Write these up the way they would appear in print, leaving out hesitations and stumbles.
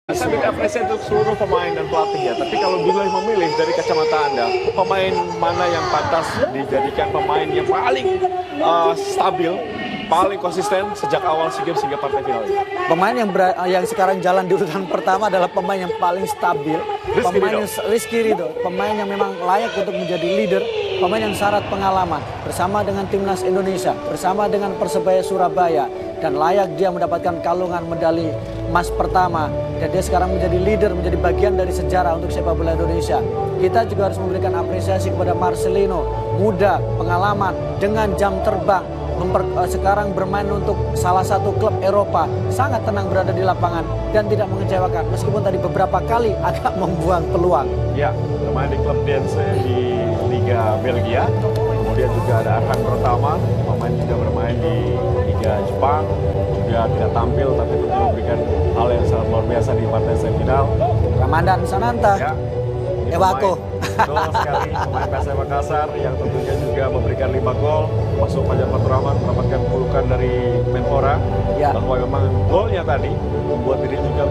Saya beri apresiasi untuk seluruh pemain dan pelatih ya. Tapi kalau boleh memilih dari kacamata Anda, pemain mana yang pantas dijadikan pemain yang paling stabil, paling konsisten sejak awal SEA Games hingga partai final ini? Pemain yang sekarang jalan di urutan pertama adalah pemain yang paling stabil, Rizky Ridho, pemain yang memang layak untuk menjadi leader, pemain yang syarat pengalaman bersama dengan timnas Indonesia, bersama dengan Persebaya Surabaya, dan layak dia mendapatkan kalungan medali emas pertama, dan dia sekarang menjadi leader, menjadi bagian dari sejarah untuk sepak bola Indonesia. Kita juga harus memberikan apresiasi kepada Marcelino, muda, pengalaman, dengan jam terbang, sekarang bermain untuk salah satu klub Eropa, sangat tenang berada di lapangan dan tidak mengecewakan meskipun tadi beberapa kali agak membuang peluang. Ya, bermain di klub Dense di Liga Belgia. Kemudian juga ada Arhan Pratama, pemain juga bermain di Liga Jepang, juga tidak tampil tapi tentu memberikan hal yang sangat luar biasa di partai semifinal. Ramadan Sananta, ya, Ewako. Betul sekali, pemain PSM Makassar yang tentunya juga memberikan 5 gol, masuk Fajar Fatur Rahman mendapatkan julukan dari Menpora, ya. Bahwa memang golnya tadi membuat diri juga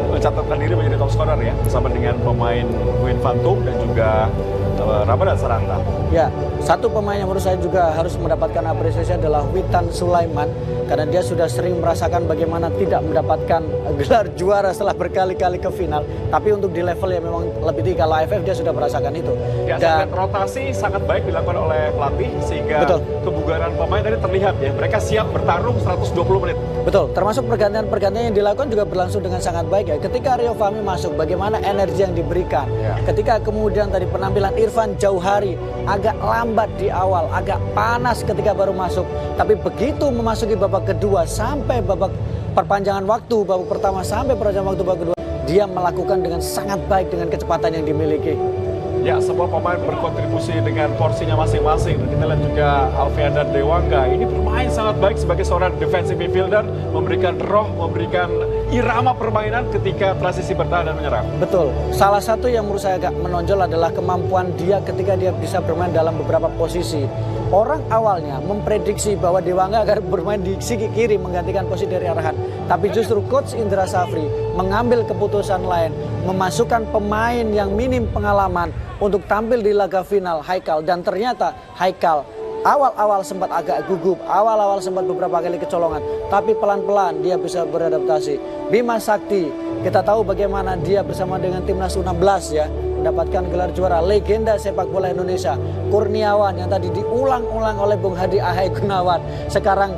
mencatatkan diri menjadi top scorer ya, bersama dengan pemain Win Fantum dan juga Ramadan Sananta. Ya, satu pemain yang menurut saya juga harus mendapatkan apresiasi adalah Witan Sulaiman, karena dia sudah sering merasakan bagaimana tidak mendapatkan gelar juara setelah berkali-kali ke final. Tapi untuk di level yang memang lebih tinggi, kalau AFF dia sudah merasakan itu. Ya, dan rotasi sangat baik dilakukan oleh pelatih sehingga kebugaran pemain tadi terlihat ya. Mereka siap bertarung 120 menit. Betul, termasuk pergantian-pergantian yang dilakukan juga berlangsung dengan sangat baik ya. Ketika Rio Fahmi masuk, bagaimana energi yang diberikan. Ya. Ketika kemudian tadi penampilan Irfan Jauhari agak lambat di awal, agak panas ketika baru masuk. Tapi begitu memasuki babak kedua sampai babak perpanjangan waktu, babak pertama sampai perpanjangan waktu babak kedua, dia melakukan dengan sangat baik dengan kecepatan yang dimiliki. Ya, semua pemain berkontribusi dengan porsinya masing-masing. Kita lihat juga Alfian dan Dewangga ini bermain sangat baik sebagai seorang defensive midfielder, memberikan roh, memberikan irama permainan ketika transisi bertahan dan menyerang. Betul. Salah satu yang menurut saya agak menonjol adalah kemampuan dia ketika dia bisa bermain dalam beberapa posisi. Orang awalnya memprediksi bahwa Dewangga akan bermain di sisi kiri menggantikan posisi dari Arhan. Tapi justru Coach Indra Safri mengambil keputusan lain, memasukkan pemain yang minim pengalaman untuk tampil di laga final, Haikal. Dan ternyata Haikal awal-awal sempat agak gugup, awal-awal sempat beberapa kali kecolongan. Tapi pelan-pelan dia bisa beradaptasi. Bima Sakti, kita tahu bagaimana dia bersama dengan timnas U16 ya, mendapatkan gelar juara, legenda sepak bola Indonesia. Kurniawan yang tadi diulang-ulang oleh Bung Hadi Ahai Gunawan, sekarang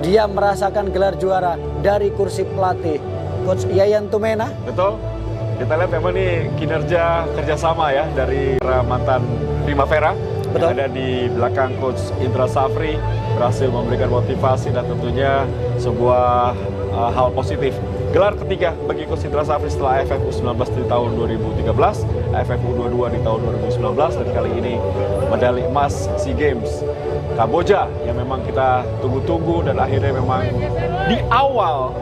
dia merasakan gelar juara dari kursi pelatih. Coach Yayan Tumena. Betul. Kita lihat memang ini kinerja kerjasama ya dari mantan Primavera. Betul. Yang ada di belakang Coach Indra Safri berhasil memberikan motivasi dan tentunya sebuah hal positif. Gelar ketiga bagi Coach Indra Safri setelah AFF U19 di tahun 2013, AFF U22 di tahun 2019, dan kali ini medali emas SEA Games Kamboja yang memang kita tunggu-tunggu, dan akhirnya memang di awal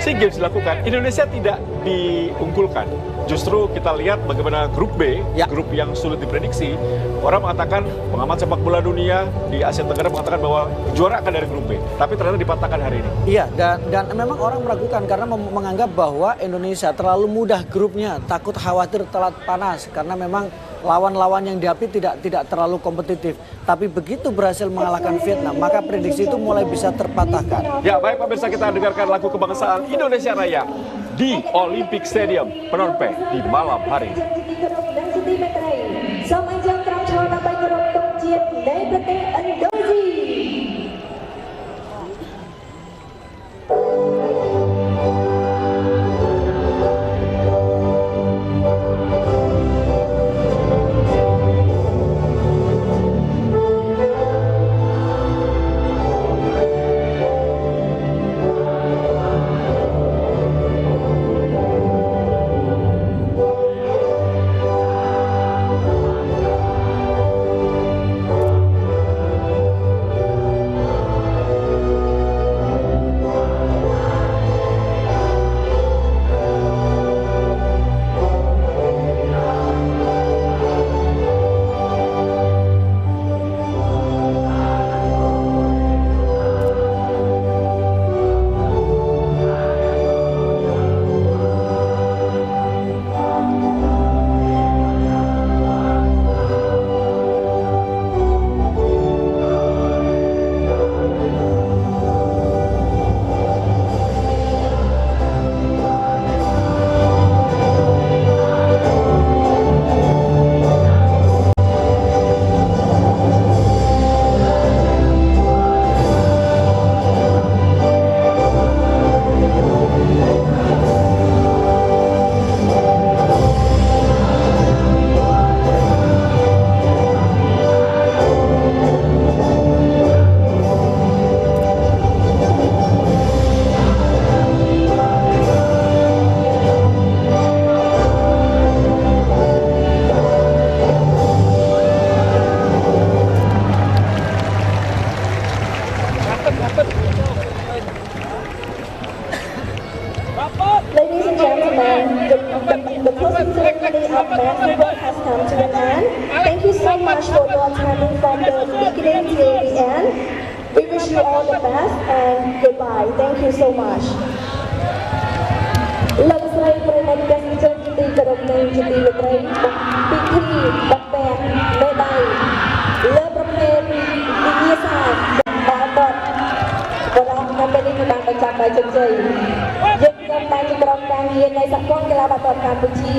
SEA Games dilakukan, Indonesia tidak diunggulkan. Justru kita lihat bagaimana grup B, grup yang sulit diprediksi. Orang mengatakan, pengamat sepak bola dunia di Asia Tenggara mengatakan bahwa juara akan dari grup B. Tapi ternyata dipatahkan hari ini. Iya, dan memang orang meragukan karena menganggap bahwa Indonesia terlalu mudah grupnya, takut khawatir telat panas. Karena memang lawan-lawan yang dihadapi tidak terlalu kompetitif. Tapi begitu berhasil mengalahkan Vietnam, maka prediksi itu mulai bisa terpatahkan. Ya, baik pemirsa, kita dengarkan lagu kebangsaan Indonesia Raya di Olympic Stadium Phnom Penh di malam hari ini. សូមអញ្ជើញក្រុមឈរដើម្បីគោរពទង់ជាតិនៃប្រទេសឥណ្ឌូនេស៊ី best football has come to an end. Thank you so much for your attending from the beginning till the end. We wish you all the best and goodbye. Thank you so much. លោកស្រីប្រិមត្តទេសនិកជនជាទីគោរពនិងជាទីមេត្រីពិធីបោះពាក់មេដាយលើប្រភេទវិញ្ញាសាបាល់ទាត់បរិបទនៅពេលនេះបានបញ្ចប់ដោយជោគជ័យយើងក្រុមតែជាក្រុមការងារនៃសហព័ន្ធកីឡាបាល់ទាត់កម្ពុជា